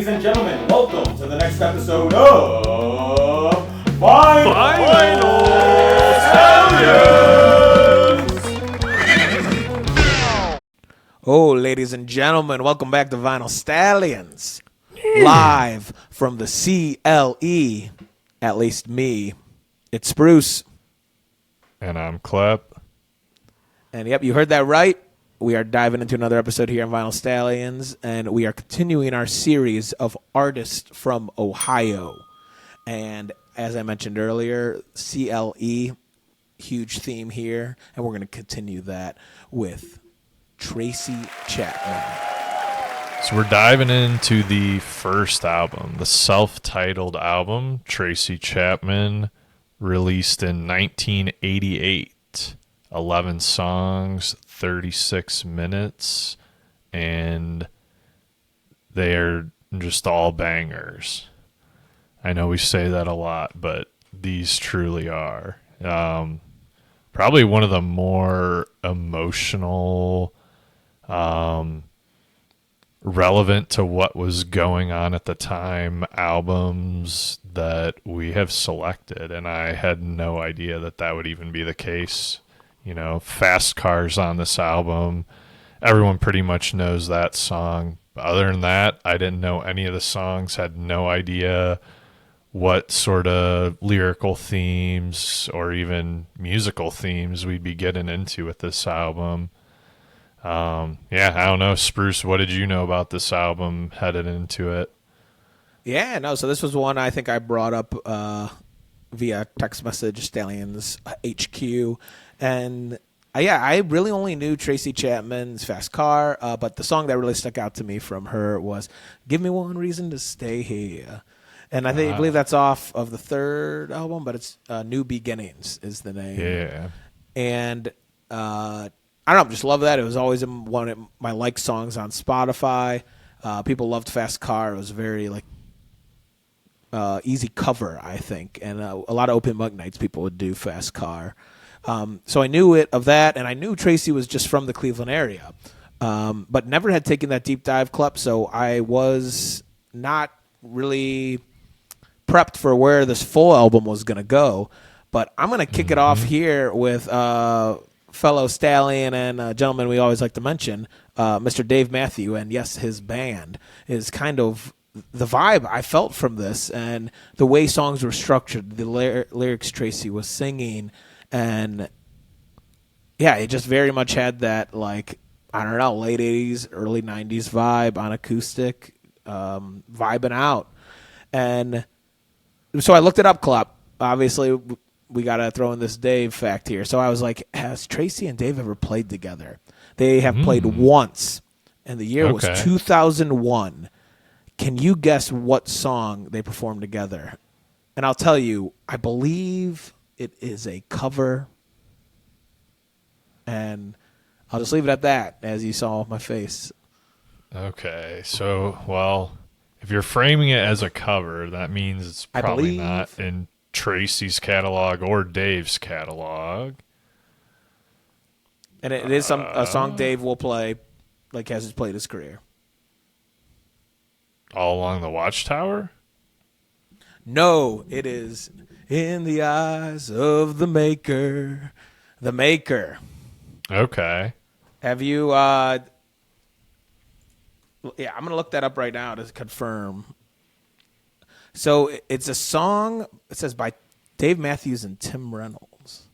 Ladies and gentlemen, welcome to the next episode of Vinyl Stallions! Oh, ladies and gentlemen, welcome back to Vinyl Stallions. Live from the CLE, at least me. It's Spruce. And I'm Klep. And yep, you heard that right. We are diving into another episode here on Vinyl Stallions, and we are continuing our series of artists from Ohio. And as I mentioned earlier, CLE, huge theme here, and we're going to continue that with Tracy Chapman. So we're diving into the first album, the self-titled album, Tracy Chapman, released in 1988. 11 songs, 36 minutes, and they are just all bangers. I know we say that a lot, but these truly are. Probably one of the more emotional, relevant to what was going on at the time albums that we have selected, and I had no idea that that would even be the case. You know, Fast Cars on this album. Everyone pretty much knows that song. Other than that, I didn't know any of the songs, had no idea what sort of lyrical themes or even musical themes we'd be getting into with this album. I don't know. Spruce, what did you know about this album headed into it? Yeah, no, so this was one I think I brought up via text message, Stallions HQ. And I really only knew Tracy Chapman's Fast Car, but the song that really stuck out to me from her was Give Me One Reason to Stay Here. And I believe that's off of the third album, but it's New Beginnings is the name. Yeah. And I don't know, just love that. It was always one of my like songs on Spotify. People loved Fast Car. It was very easy cover, I think. And a lot of open mic nights people would do Fast Car. So I knew it of that, and I knew Tracy was just from the Cleveland area, but never had taken that deep dive club, so I was not really prepped for where this full album was going to go. But I'm going to kick it off here with fellow Stallion and gentleman we always like to mention, Mr. Dave Matthew, and yes, his band is kind of the vibe I felt from this, and the way songs were structured, the lyrics Tracy was singing. And yeah, it just very much had that, like, I don't know, late 80s, early 90s vibe on acoustic, vibing out. And so I looked it up, Klep. Obviously, we got to throw in this Dave fact here. So I was like, has Tracy and Dave ever played together? They have played once, and the year was 2001. Can you guess what song they performed together? And I'll tell you, I believe it is a cover, and I'll just leave it at that, as you saw my face. Okay, so, well, if you're framing it as a cover, that means it's probably not in Tracy's catalog or Dave's catalog. And it is a song Dave will play, like, as he's played his career. All Along the Watchtower? No, it is In the Eyes of the Maker. The Maker. Okay. Have you, yeah, I'm going to look that up right now to confirm. So it's a song, it says by Dave Matthews and Tim Reynolds.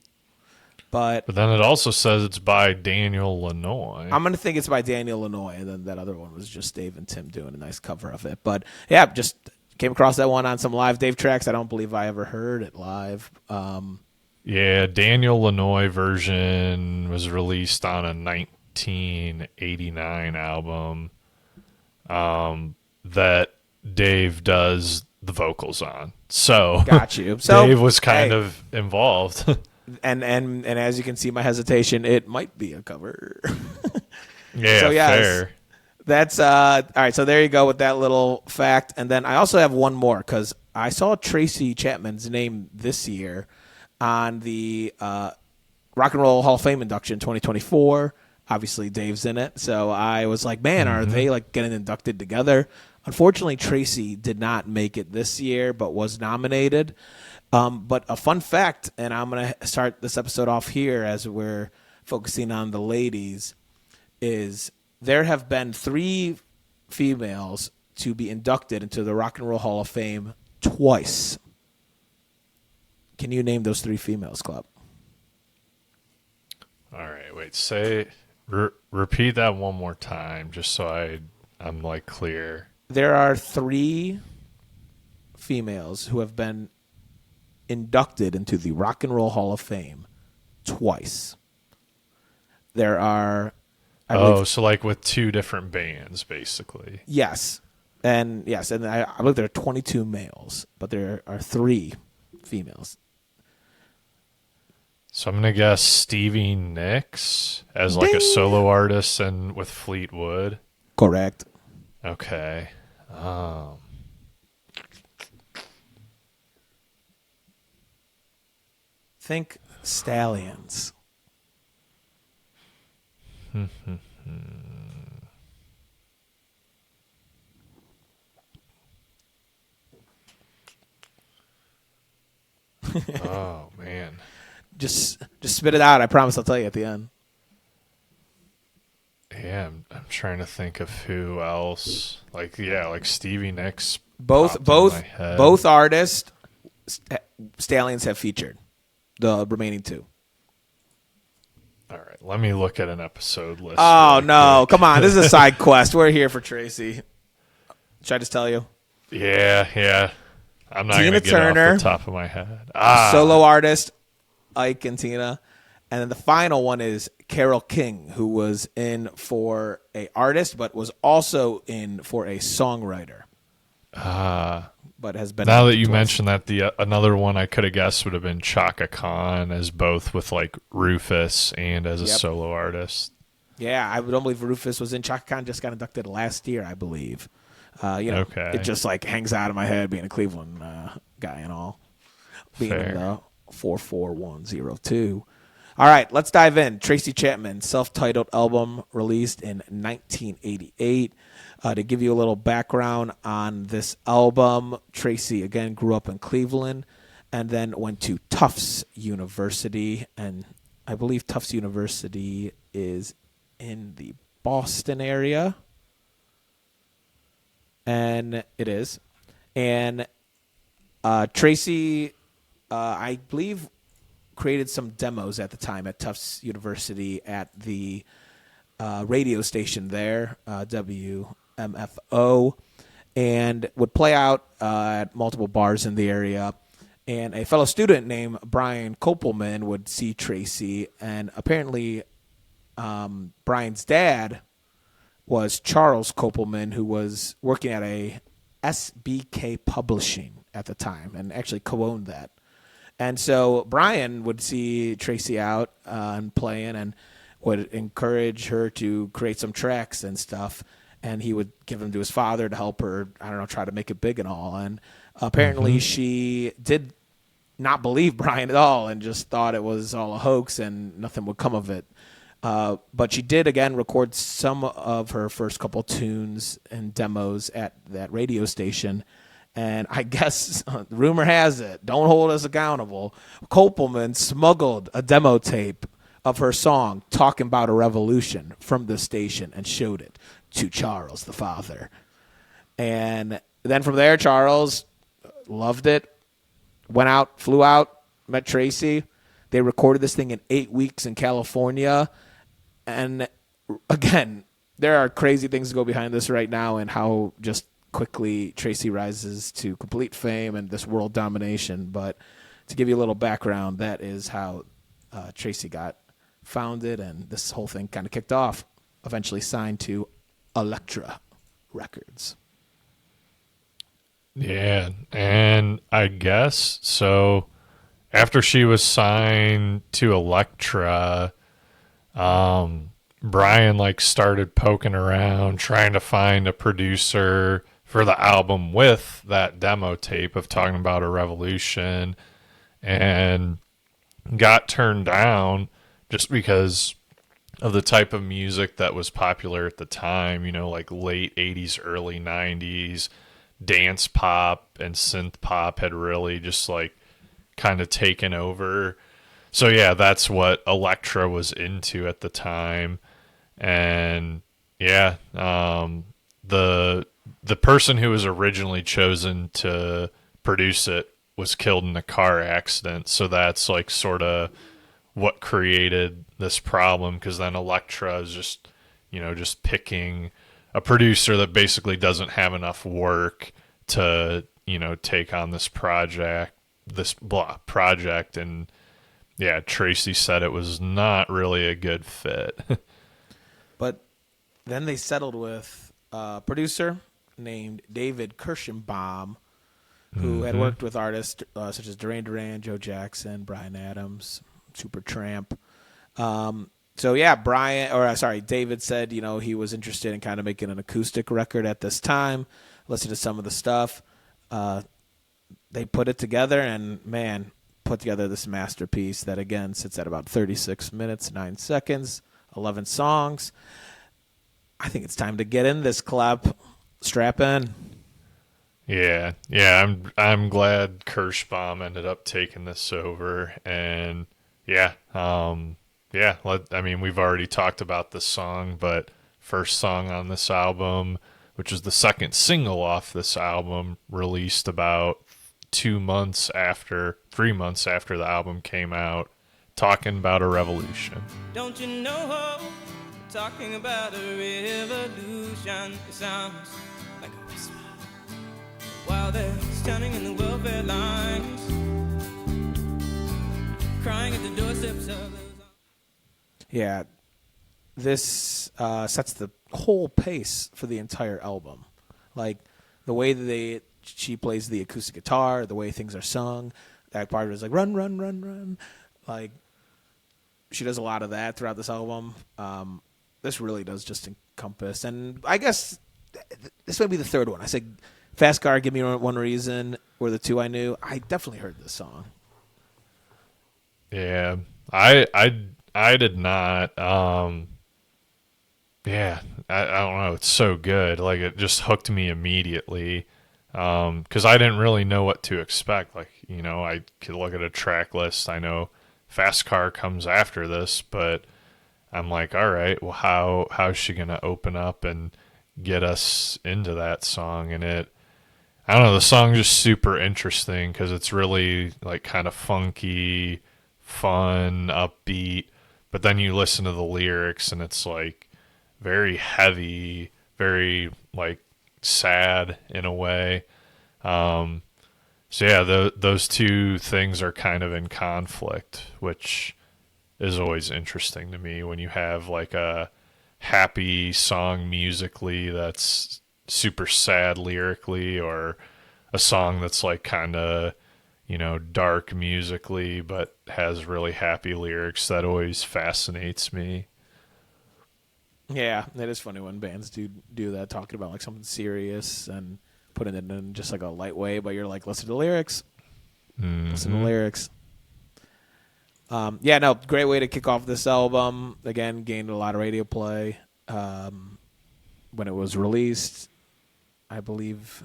But then it also says it's by Daniel Lanois. I'm going to think it's by Daniel Lanois, and then that other one was just Dave and Tim doing a nice cover of it. But yeah, just came across that one on some live Dave tracks. I don't believe I ever heard it live. Yeah, Daniel Lanois version was released on a 1989 album that Dave does the vocals on. So got you. So Dave was kind of involved. And as you can see my hesitation, it might be a cover. Yeah, so, yes, fair. That's all right. So there you go with that little fact. And then I also have one more because I saw Tracy Chapman's name this year on the Rock and Roll Hall of Fame induction 2024. Obviously, Dave's in it. So I was like, man, are they like getting inducted together? Unfortunately, Tracy did not make it this year, but was nominated. But a fun fact, and I'm going to start this episode off here as we're focusing on the ladies, is there have been 3 females to be inducted into the Rock and Roll Hall of Fame twice. Can you name those 3 females, Klep? All right, wait. Repeat that one more time, just so I'm like clear. There are 3 females who have been inducted into the Rock and Roll Hall of Fame twice. There are, I believe, so like with 2 different bands, basically. yes, and I believe there are 22 males, but there are 3 females. So I'm gonna guess Stevie Nicks as like a solo artist and with Fleetwood. Correct. Okay. Think Stallions. Oh man. Just spit it out. I promise I'll tell you at the end. Yeah, I'm trying to think of who else. Like Stevie Nicks. Both artists, Stallions have featured. The remaining 2. All right, let me look at an episode list. Oh, really no. quick. Come on. This is a side quest. We're here for Tracy. Should I just tell you? Yeah. I'm not going Tina to get it Turner, off the top of my head. Solo artist, Ike and Tina. And then the final one is Carole King, who was in for a artist, but was also in for a songwriter. But has been now that you twice. mentioned that, the another one I could have guessed would have been Chaka Khan as both with like Rufus and as a solo artist. Yeah, I don't believe Rufus was in. Chaka Khan just got inducted last year, I believe. Okay. It just like hangs out in my head being a Cleveland guy and all. Being Fair. in the 44102. All right, let's dive in. Tracy Chapman, self-titled album released in 1988. To give you a little background on this album, Tracy, again, grew up in Cleveland and then went to Tufts University. And I believe Tufts University is in the Boston area. And it is. And Tracy, I believe, created some demos at the time at Tufts University at the radio station there, WMFO, and would play out at multiple bars in the area. And a fellow student named Brian Kopelman would see Tracy, and apparently Brian's dad was Charles Kopelman, who was working at a SBK Publishing at the time and actually co-owned that. And so Brian would see Tracy out and playing and would encourage her to create some tracks and stuff. And he would give them to his father to help her, try to make it big and all. And apparently she did not believe Brian at all and just thought it was all a hoax and nothing would come of it. But she did, again, record some of her first couple tunes and demos at that radio station. And I guess, rumor has it, don't hold us accountable, Kopelman smuggled a demo tape of her song, Talking About a Revolution, from the station and showed it to Charles, the father. And then from there, Charles loved it, went out, flew out, met Tracy. They recorded this thing in 8 weeks in California. And again, there are crazy things to go behind this right now and how just quickly Tracy rises to complete fame and this world domination. But to give you a little background, that is how Tracy got founded and this whole thing kind of kicked off, eventually signed to Elektra Records. Yeah, and I guess so after she was signed to Elektra, Brian started poking around trying to find a producer for the album with that demo tape of Talking About a Revolution, and got turned down just because of the type of music that was popular at the time, like late 80s, early 90s, dance pop and synth pop had really just like kind of taken over. So yeah, that's what Elektra was into at the time. And yeah, the person who was originally chosen to produce it was killed in a car accident. So that's like sort of what created this problem, because then Elektra is just picking a producer that basically doesn't have enough work to take on this project. And yeah, Tracy said it was not really a good fit. But then they settled with a producer named David Kirschenbaum, who had worked with artists such as Duran Duran, Joe Jackson, Bryan Adams, Supertramp. So yeah, David said, he was interested in kind of making an acoustic record at this time. Listened to some of the stuff. They put it together and, man, put together this masterpiece that, again, sits at about 36 minutes, 9 seconds, 11 songs. I think it's time to get in this, Klep. Strap in. Yeah. I'm glad Kirschbaum ended up taking this over, and we've already talked about this song, but first song on this album, which is the second single off this album, released about 3 months after the album came out, Talking About a Revolution. Don't you know, talking about a revolution, it sounds like a whisper while they're standing in the welfare lines, crying at the doorsteps of those. Yeah, this sets the whole pace for the entire album. Like, the way that she plays the acoustic guitar, the way things are sung, that part is like, run, run, run, run. Like, she does a lot of that throughout this album. This really does just encompass, and I guess this might be the third one. I said Fast Car, Give Me One Reason were the two I knew. I definitely heard this song. Yeah, I did not. Yeah, I don't know. It's so good. Like, it just hooked me immediately. Because I didn't really know what to expect. Like, I could look at a track list. I know Fast Car comes after this, but I'm like, all right, well, how's she gonna open up and get us into that song? And I don't know, the song's just super interesting because it's really like kind of funky, fun, upbeat. But then you listen to the lyrics and it's like very heavy, very like sad in a way. So yeah, those two things are kind of in conflict, which is always interesting to me when you have like a happy song musically that's super sad lyrically, or a song that's like kind of, dark musically but has really happy lyrics. That always fascinates me. Yeah, it is funny when bands do that, talking about like something serious and putting it in just like a light way, but you're like, listen to the lyrics. Mm-hmm. Listen to the lyrics. Great way to kick off this album. Again, gained a lot of radio play when it was released, I believe.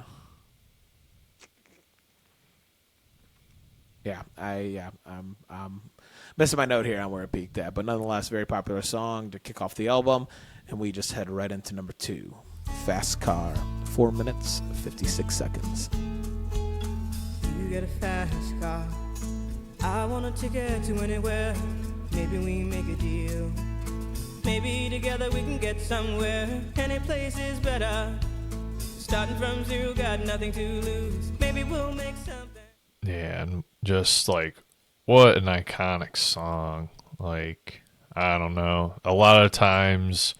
I'm missing my note here on where it peaked at, but nonetheless, very popular song to kick off the album. And we just head right into number 2, Fast Car, 4 minutes, 56 seconds. You get a fast car, I want a ticket to anywhere. Maybe we make a deal. Maybe together we can get somewhere. Any place is better. Starting from zero, got nothing to lose. Maybe we'll make something. Yeah, and just like, what an iconic song. Like, I don't know. A lot of times,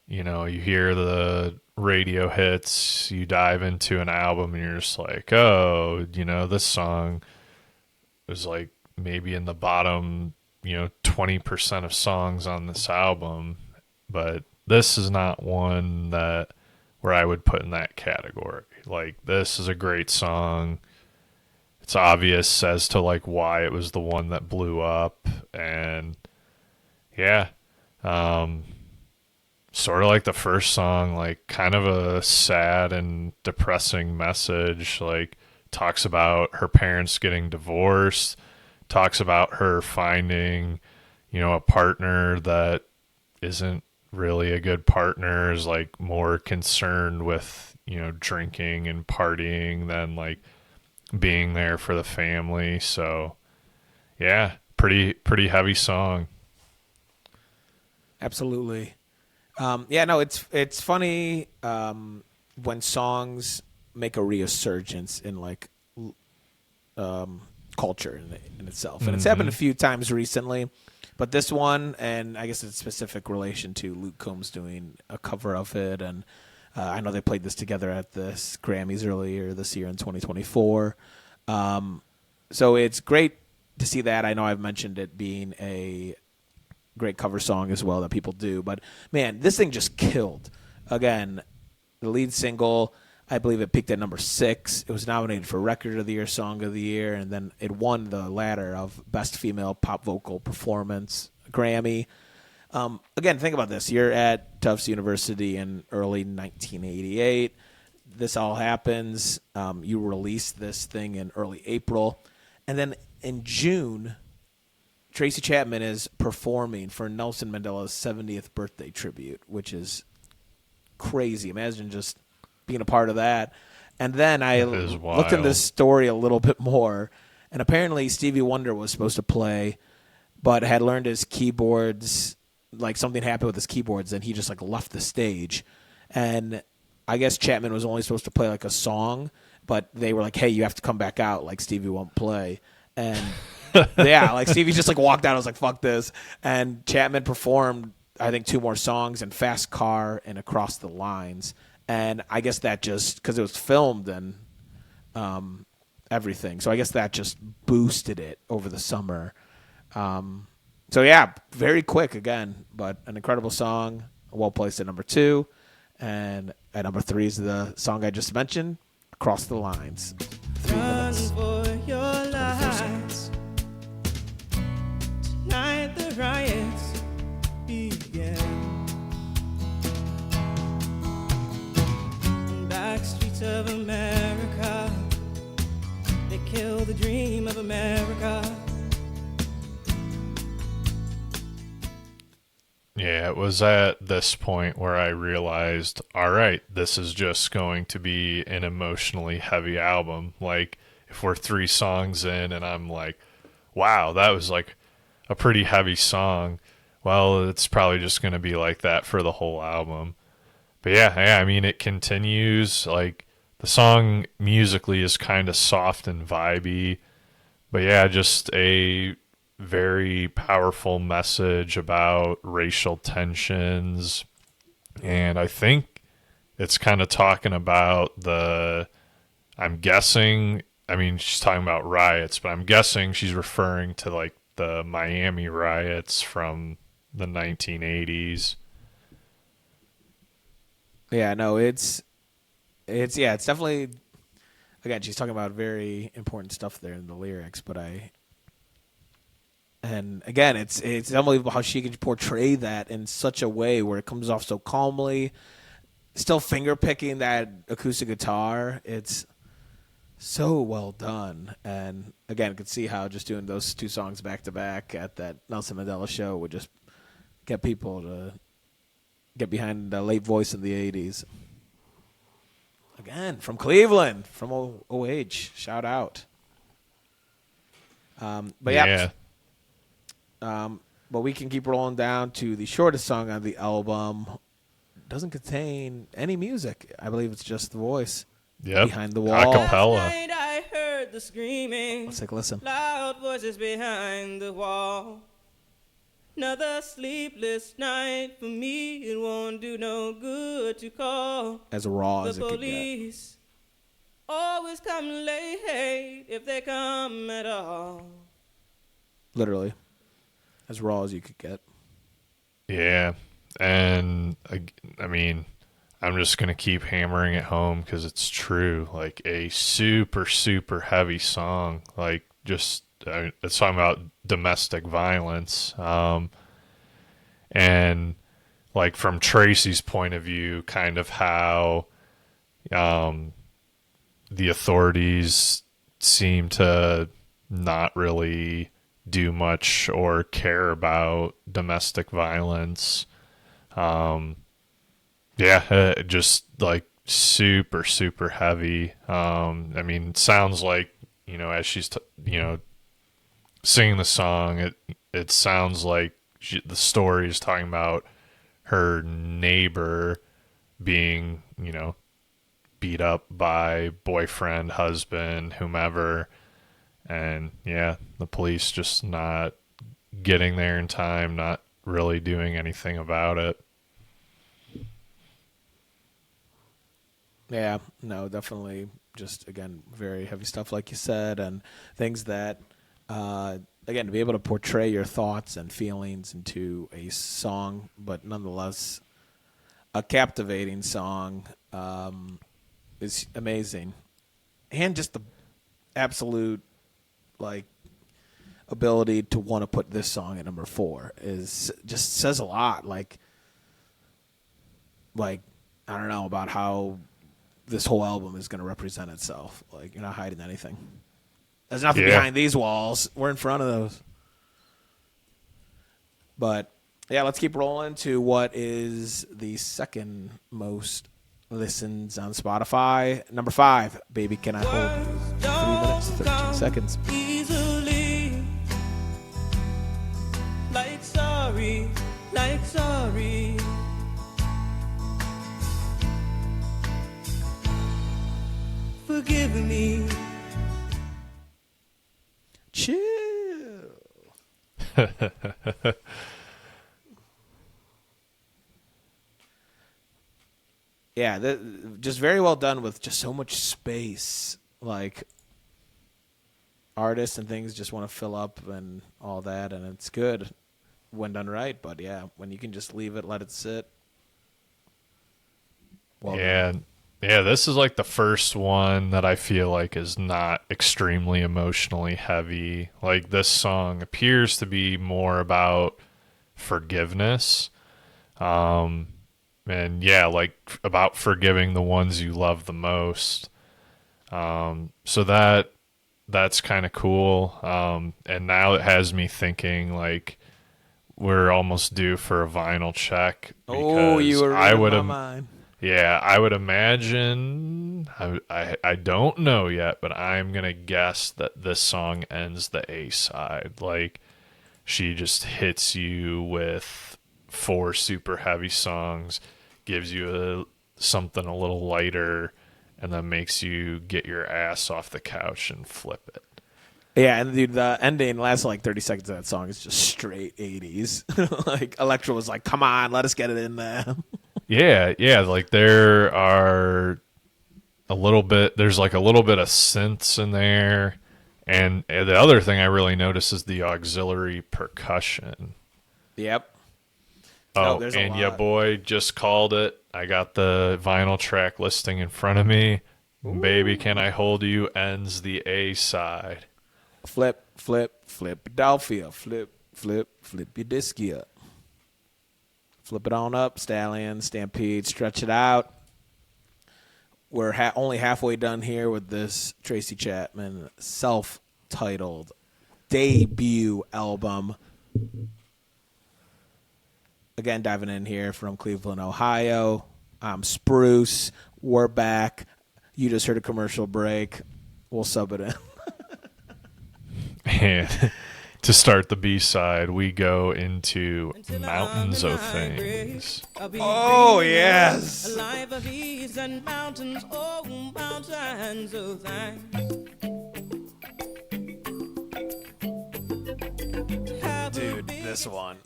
you hear the radio hits, you dive into an album and you're just like, oh, this song was like maybe in the bottom, 20% of songs on this album. But this is not one where I would put in that category. Like, this is a great song. It's obvious as to like why it was the one that blew up. And yeah, Sort of like the first song, like kind of a sad and depressing message, like talks about her parents getting divorced, talks about her finding, a partner that isn't really a good partner, is like more concerned with, drinking and partying than like being there for the family. So yeah, pretty heavy song. Absolutely. Yeah, no, it's funny when songs make a resurgence in like culture in itself, and it's happened a few times recently. But this one, and I guess it's specific relation to Luke Combs doing a cover of it, and I know they played this together at the Grammys earlier this year in 2024. So it's great to see that. I know I've mentioned it being a great cover song as well that people do, but man, this thing just killed. Again, the lead single, I believe it peaked at number 6. It was nominated for Record of the Year, Song of the Year, and then it won the latter of Best Female Pop Vocal Performance Grammy. Again, think about this. You're at Tufts University in early 1988. This all happens. You release this thing in early April. And then in June, Tracy Chapman is performing for Nelson Mandela's 70th birthday tribute, which is crazy. Imagine just being a part of that. And then I looked into this story a little bit more, and apparently Stevie Wonder was supposed to play, but had learned his keyboards, like something happened with his keyboards, and he just like left the stage. And I guess Chapman was only supposed to play like a song, but they were like, hey, you have to come back out, like Stevie won't play. And yeah, like Stevie just like walked out. I was like, fuck this. And Chapman performed, I think, 2 more songs, and Fast Car and Across the Lines. And I guess that just, because it was filmed and everything, so I guess that just boosted it over the summer. So yeah, very quick again, but an incredible song, well placed at number 2. And at number 3 is the song I just mentioned, Across the Lines. 3 minutes. Run for your lives. Tonight the riots begin. Back streets of America, they kill the dream of America. Yeah, it was at this point where I realized, all right, this is just going to be an emotionally heavy album. Like, if we're 3 songs in and I'm like, wow, that was like a pretty heavy song, well, it's probably just going to be like that for the whole album. But yeah, I mean, it continues. Like, the song musically is kind of soft and vibey. But yeah, just a very powerful message about racial tensions. And I think it's kind of talking about I'm guessing, I mean, she's talking about riots, but I'm guessing she's referring to like the Miami riots from the 1980s. Yeah, no, it's definitely, again, she's talking about very important stuff there in the lyrics, but and again, it's unbelievable how she can portray that in such a way where it comes off so calmly, still finger picking that acoustic guitar. It's so well done. And again, I could see how just doing those 2 songs back to back at that Nelson Mandela show would just get people to get behind the late voice of the 80s. Again, from Cleveland, from OH. Shout out. But yeah. But we can keep rolling down to the shortest song on the album. Doesn't contain any music. I believe it's just the voice. Yep. Behind the wall. Acapella. Last night I heard the screaming. Let's take a listen. Loud voices behind the wall. Another sleepless night for me. It won't do no good to call As raw the as it could get. police. Always come late if they come at all. Literally. As raw as you could get. Yeah. And I mean, I'm just going to keep hammering it home because it's true. Like, a super, super heavy song. Like, just, it's talking about domestic violence. And And like from Tracy's point of view, kind of how the authorities seem to not really do much or care about domestic violence. Just like super, super heavy. I mean, it sounds like, as she's, singing the song, it sounds like the story is talking about her neighbor being, beat up by boyfriend, husband, whomever. And yeah, the police just not getting there in time, not really doing anything about it. Yeah, no, definitely just, again, very heavy stuff like you said, and things that, again, to be able to portray your thoughts and feelings into a song, but nonetheless a captivating song, is amazing. And just the absolute, like, ability to want to put this song at number 4 is just says a lot. Like, I don't know about how this whole album is going to represent itself. Like, you're not hiding anything. There's nothing behind these walls. We're in front of those. But, yeah, let's keep rolling to what is the second most listens on Spotify. Number 5, Baby Can I Hold You? 3 minutes, 13 seconds. Easily, like sorry, like sorry. Forgive me. Chill. Yeah, just very well done with just so much space. Like, artists and things just want to fill up and all that, and it's good when done right. But yeah, when you can just leave it, let it sit. Well done. Yeah, this is like the first one that I feel like is not extremely emotionally heavy. Like, this song appears to be more about forgiveness. And yeah, like about forgiving the ones you love the most. So that's kind of cool. And now it has me thinking, like, we're almost due for a vinyl check. Oh, you were reading my mind. Yeah, I would imagine, I don't know yet, but I'm going to guess that this song ends the A side. Like, she just hits you with 4 super heavy songs, gives you something a little lighter, and then makes you get your ass off the couch and flip it. Yeah, and the ending, last like 30 seconds of that song is just straight 80s. Like, Electra was like, come on, let us get it in there. Yeah, like there's like a little bit of synths in there. And the other thing I really notice is the auxiliary percussion. Yep. Oh, and yeah, boy, just called it. I got the vinyl track listing in front of me. Ooh. Baby Can I Hold You ends the A side. Flip, flip, Philadelphia. Flip, flip, flip your disky up. Flip it on up, Stallions, Stampede, stretch it out. We're only halfway done here with this Tracy Chapman self-titled debut album. Again, diving in here from Cleveland, Ohio. I'm Spruce. We're back. You just heard a commercial break. We'll sub it in. And to start the B-side, we go into Mountains of Things. Oh, yes. Alive of ease and mountains, oh, mountains of things. Dude, this one.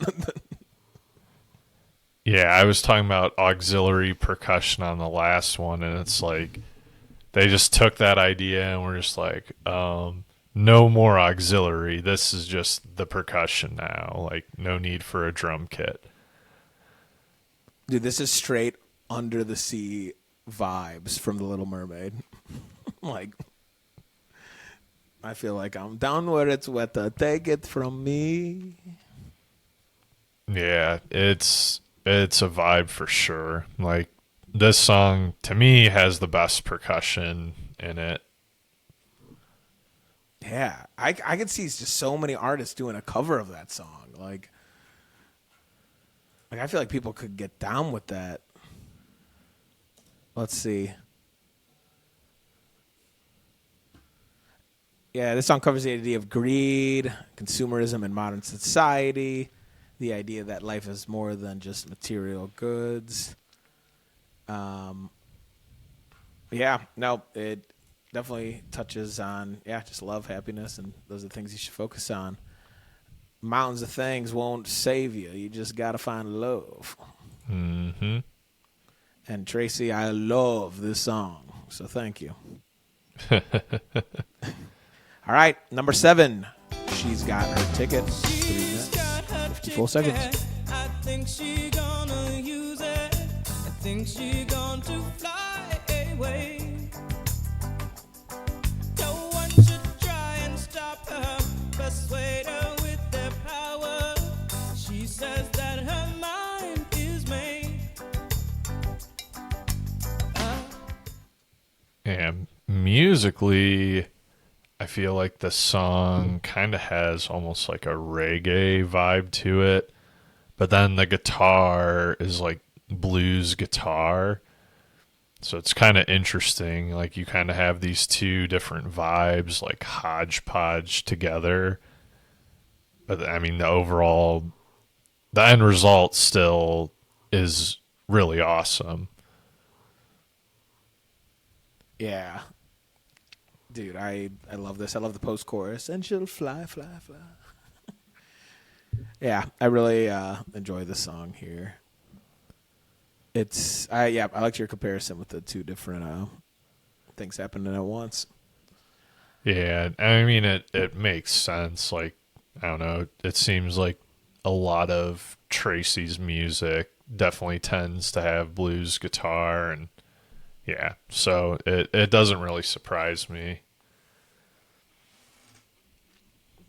Yeah, I was talking about auxiliary percussion on the last one, and it's like they just took that idea and were just like, no more auxiliary. This is just the percussion now. Like, no need for a drum kit. Dude, this is straight under the sea vibes from The Little Mermaid. Like, I feel like I'm down where it's wetter. Take it from me. Yeah, it's a vibe for sure. Like this song to me has the best percussion in it. Yeah, I could see just so many artists doing a cover of that song. Like I feel like people could get down with that. Let's see. Yeah, this song covers the idea of greed, consumerism in modern society, the idea that life is more than just material goods. Yeah, no, it definitely touches on, just love, happiness, and those are the things you should focus on. Mountains of things won't save you. You just got to find love. Mm-hmm. And Tracy, I love this song, so thank you. All right, number 7. She's got her ticket. 3 minutes, 54 seconds. I think she gonna use it. I think she going to fly away. No one should try and stop her, persuade her with their power. She says that her mind is made. And musically, I feel like the song kind of has almost like a reggae vibe to it, but then the guitar is like blues guitar. So it's kind of interesting. Like you kind of have these two different vibes, like hodgepodge together. But I mean, the end result still is really awesome. Yeah. Dude, I love this. I love the post-chorus. And she'll fly, fly, fly. Yeah, I really enjoy this song here. I liked your comparison with the two different things happening at once. Yeah, I mean, it makes sense. Like, I don't know, it seems like a lot of Tracy's music definitely tends to have blues guitar, and yeah, so it doesn't really surprise me.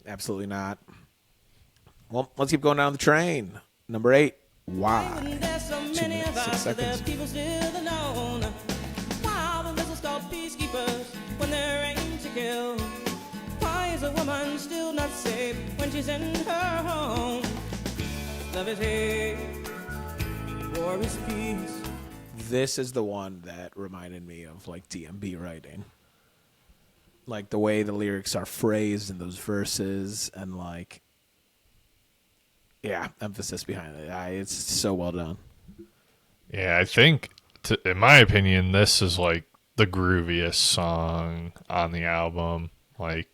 Absolutely not. Well, let's keep going down the train. Number 8, Why? 2 minutes, 6 seconds. People still alone. Why the vessels called peacekeepers when there ain't to kill? Why is a woman still not safe when she's in her home? Love is hate, war is peace. This is the one that reminded me of like DMB writing. Like the way the lyrics are phrased in those verses and like, emphasis behind it. It's so well done. Yeah, I think, in my opinion, this is like the grooviest song on the album. Like,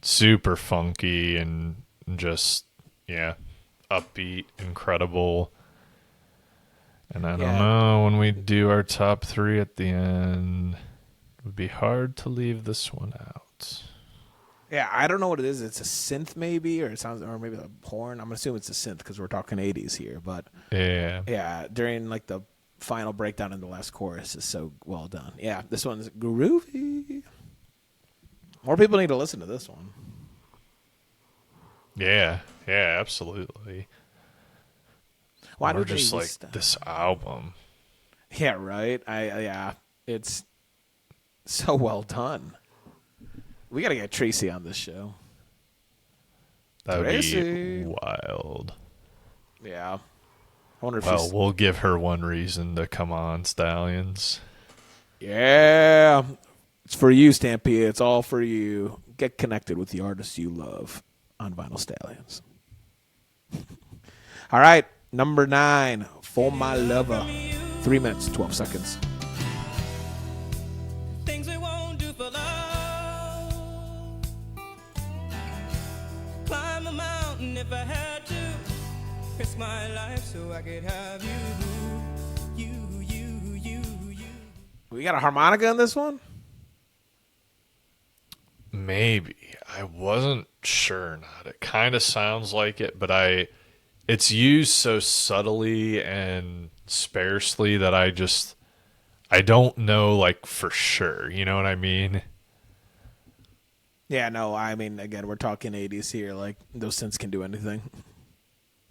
super funky and just, upbeat, incredible. And I don't know, when we do our top 3 at the end, it would be hard to leave this one out. Yeah, I don't know what it is. It's a synth maybe, or maybe a horn. I'm assuming it's a synth because we're talking 80s here. But yeah, during like the final breakdown in the last chorus is so well done. Yeah, this one's groovy. More people need to listen to this one. Yeah, absolutely. Why Or do just they like this album? Yeah, right. It's so well done. We got to get Tracy on this show. That would Tracy. be wild. Yeah. I wonder if we'll give her one reason to come on, Stallions. Yeah. It's for you, Stampede. It's all for you. Get connected with the artists you love on Vinyl Stallions. All right. Number 9, For My Lover. 3 minutes, 12 seconds. Things we won't do for love. Climb a mountain if I had to. Risk my life so I could have you. We got a harmonica in this one? Maybe. I wasn't sure or not. It kind of sounds like it, but it's used so subtly and sparsely that I don't know, like, for sure. You know what I mean? Yeah, no, I mean, again, we're talking 80s here. Like, those synths can do anything.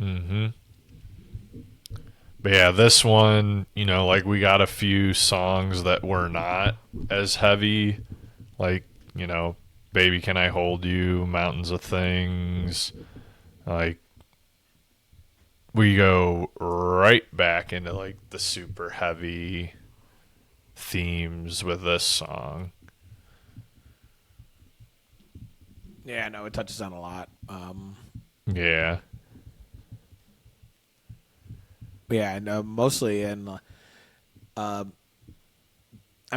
Mm-hmm. But yeah, this one, like we got a few songs that were not as heavy, like, Baby Can I Hold You, Mountains of Things. Like, we go right back into like the super heavy themes with this song. Yeah, no, it touches on a lot. Yeah. Yeah, and mostly in. I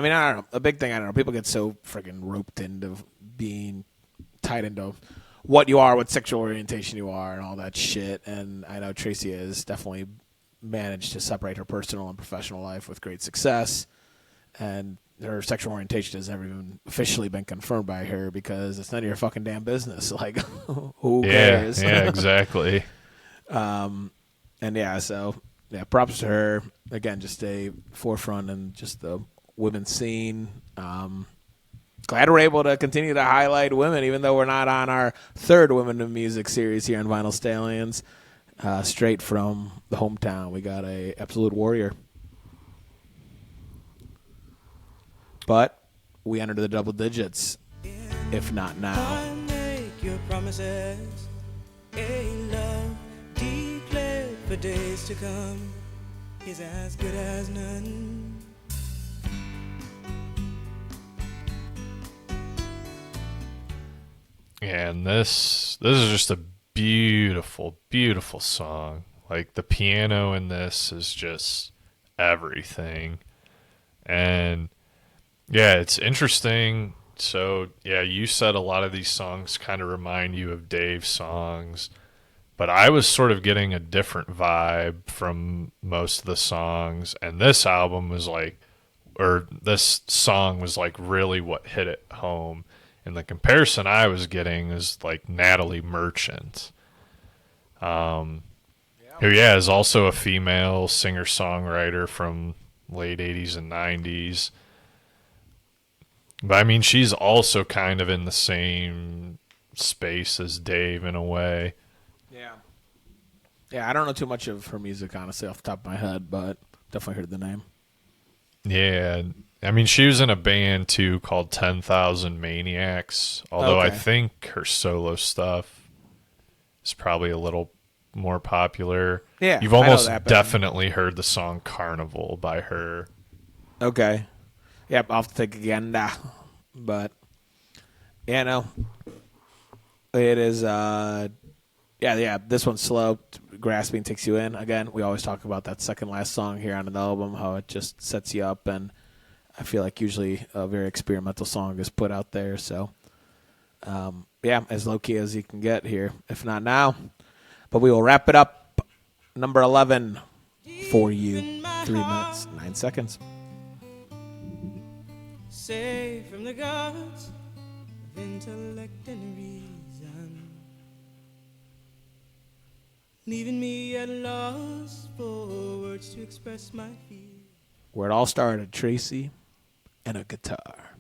mean, I don't know. A big thing, I don't know. People get so freaking roped into being tied into what you are, what sexual orientation you are, and all that shit. And I know Tracy has definitely managed to separate her personal and professional life with great success. And her sexual orientation has never even officially been confirmed by her because it's none of your fucking damn business. Like, who cares? Yeah, exactly. And yeah, so yeah, props to her. Again, just a forefront and just the women's scene. Glad we're able to continue to highlight women, even though we're not on our third Women in Music series here on Vinyl Stallions. Straight from the hometown, we got a absolute warrior. But we entered the double digits, if not now. I make your promises, a love declared for days to come is as good as none. And this is just a beautiful, beautiful song. Like the piano in this is just everything. And yeah, it's interesting. So yeah, you said a lot of these songs kind of remind you of Dave's songs, but I was sort of getting a different vibe from most of the songs. And this album was like, or this song was like really what hit it home. And the comparison I was getting is like Natalie Merchant, who, is also a female singer-songwriter from late 80s and 90s. But, I mean, she's also kind of in the same space as Dave in a way. Yeah. Yeah, I don't know too much of her music, honestly, off the top of my head, but definitely heard the name. Yeah, I mean, she was in a band, too, called 10,000 Maniacs, although I think her solo stuff is probably a little more popular. Yeah, You've almost definitely heard the song Carnival by her. Okay. Yep, I'll have to think again. But, yeah, no. It is, this one's slow. Grasping takes you in. Again, we always talk about that second last song here on the album, how it just sets you up, and I feel like usually a very experimental song is put out there. So, as low-key as you can get here, if not now. But we will wrap it up. Number 11 for you. 3 minutes, 9 seconds. Safe from the gods of intellect and reason, leaving me at a loss for words to express my feelings. Where it all started, Tracy and a guitar.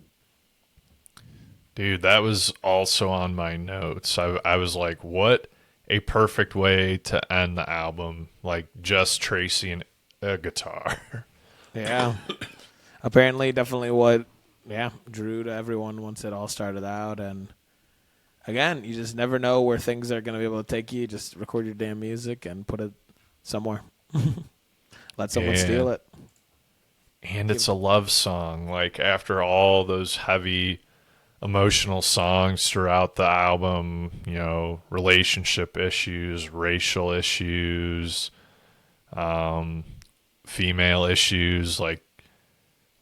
Dude, that was also on my notes. I was like, what a perfect way to end the album. Like, just Tracy and a guitar. Yeah. Apparently, definitely what, drew to everyone once it all started out. And, again, you just never know where things are going to be able to take you. Just record your damn music and put it somewhere. Let someone steal it. And it's a love song. Like, after all those heavy emotional songs throughout the album, relationship issues, racial issues, female issues, like,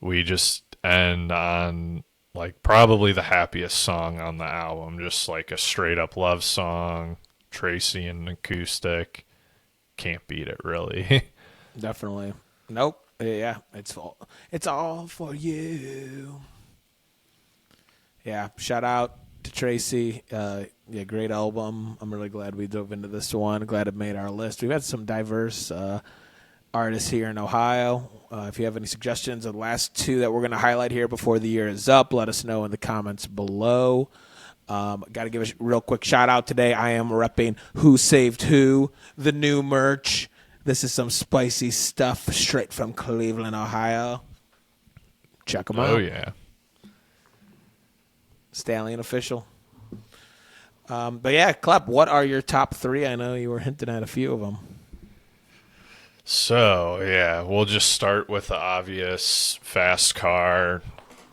we just end on, like, probably the happiest song on the album. Just, like, a straight-up love song. Tracy and acoustic. Can't beat it, really. Definitely. Nope. Yeah, it's all for you. Yeah, shout out to Tracy. Great album. I'm really glad we dove into this one. Glad it made our list. We've had some diverse artists here in Ohio. If you have any suggestions of the last two that we're going to highlight here before the year is up, let us know in the comments below. Got to give a real quick shout out today. I am repping Who Saved Who, the new merch. This is some spicy stuff straight from Cleveland, Ohio. Check them out. Oh, yeah. Stallion official. But yeah, Klep, what are your top 3? I know you were hinting at a few of them. So, yeah, we'll just start with the obvious Fast Car.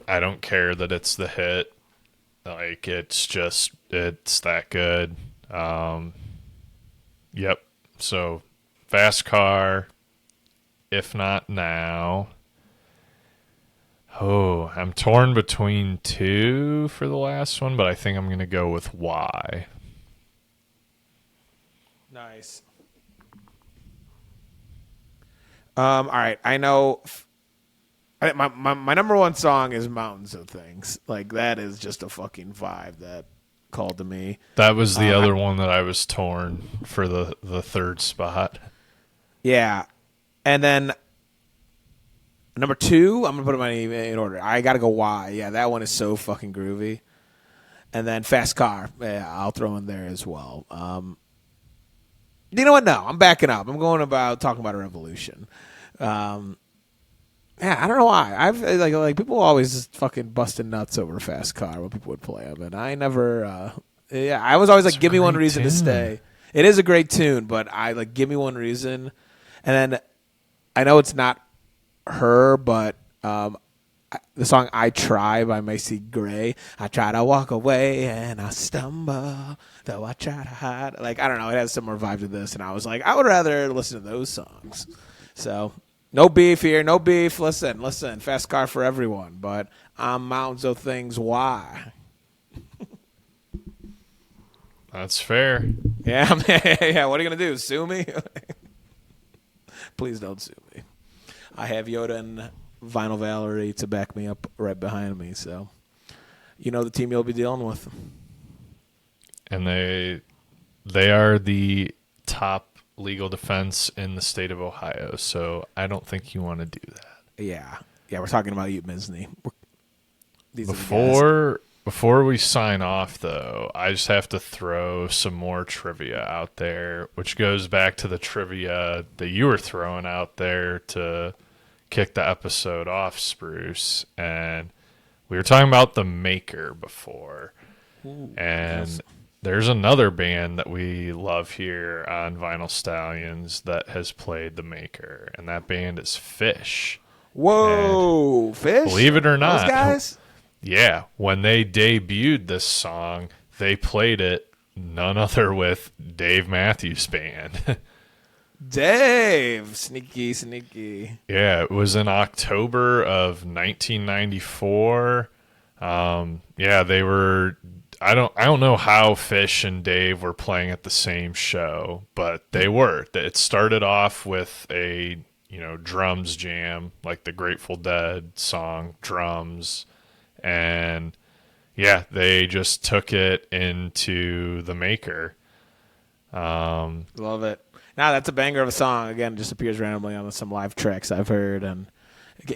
I don't care that it's the hit. Like, it's that good. Yep. So, Fast Car, If Not Now. Oh, I'm torn between 2 for the last one, but I think I'm going to go with Why. Nice. All right, I know my number one song is Mountains of Things. Like, that is just a fucking vibe that called to me. That was the other one that I was torn for the third spot. Yeah. And then number 2, I'm going to put them in order. I got to go Why. Yeah, that one is so fucking groovy. And then Fast Car. Yeah, I'll throw in there as well. You know what? No, I'm backing up. I'm going about talking about a revolution. Yeah, I don't know why. I've like people always just fucking busting nuts over Fast Car when people would play them, and I never. Yeah, I was always like, give me one reason to stay. It is a great tune, but I like give me one reason, and then I know it's not her, but the song "I Try" by Macy Gray. I try to walk away and I stumble, though I try to hide. Like, I don't know, it has similar vibe to this, and I was like, I would rather listen to those songs. So. No beef here, no beef. Listen, Fast Car for everyone. But Mountains of Things, Why? That's fair. Yeah, yeah. What are you going to do, sue me? Please don't sue me. I have Yoda and Vinyl Valerie to back me up right behind me. So, you know the team you'll be dealing with. And they are the top legal defense in the state of Ohio, so I don't think you want to do that. Yeah, we're talking about you, Misney. Before we sign off, though, I just have to throw some more trivia out there, which goes back to the trivia that you were throwing out there to kick the episode off, Spruce. And we were talking about The Maker before. Ooh, and yes. There's another band that we love here on Vinyl Stallions that has played The Maker, and that band is Fish. Whoa, and Fish? Believe it or not. Those guys? Yeah, when they debuted this song, they played it none other with Dave Matthews Band. Dave, sneaky. Yeah, it was in October of 1994. Yeah, they were. I don't know how Fish and Dave were playing at the same show, but they were. It started off with a drums jam, like the Grateful Dead song Drums, and yeah, they just took it into The Maker. Love it. Now that's a banger of a song. Again, just appears randomly on some live tracks I've heard, and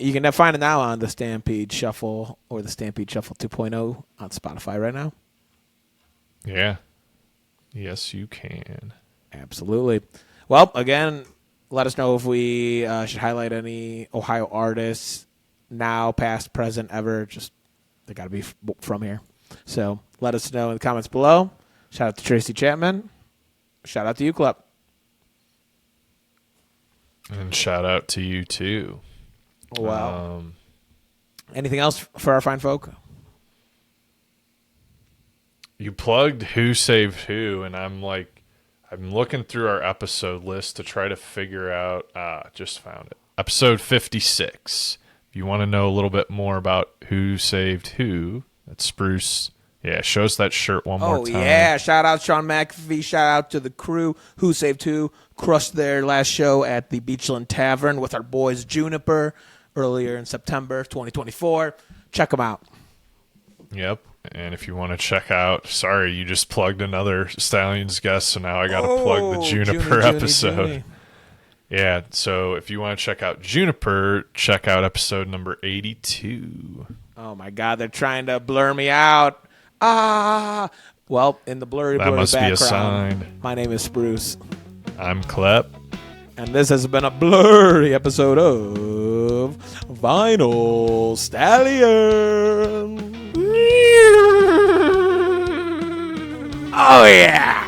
you can find it now on the Stampede Shuffle or the Stampede Shuffle 2.0 on Spotify right now. Yeah. Yes, you can. Absolutely. Well, again, let us know if we should highlight any Ohio artists, now, past, present, ever. Just they got to be from here. So let us know in the comments below. Shout out to Tracy Chapman. Shout out to you, Klep. And shout out to you, too. Wow. Anything else for our fine folk? You plugged Who Saved Who, and I'm looking through our episode list to try to figure out, just found it. Episode 56. If you want to know a little bit more about Who Saved Who, that's Spruce. Yeah, show us that shirt one more time. Oh, yeah. Shout out Sean McAfee. Shout out to the crew. Who Saved Who crushed their last show at the Beachland Tavern with our boys Juniper earlier in September 2024. Check them out. Yep. And if you want to check out, sorry, you just plugged another Stallions guest, so now I got to plug the Juniper episode. Junie. Yeah, so if you want to check out Juniper, check out episode number 82. Oh, my God, they're trying to blur me out. Well, in the blurry That must be a background, sign. my name is Spruce. I'm Klep. And this has been a blurry episode of Vinyl Stallion. Oh, yeah.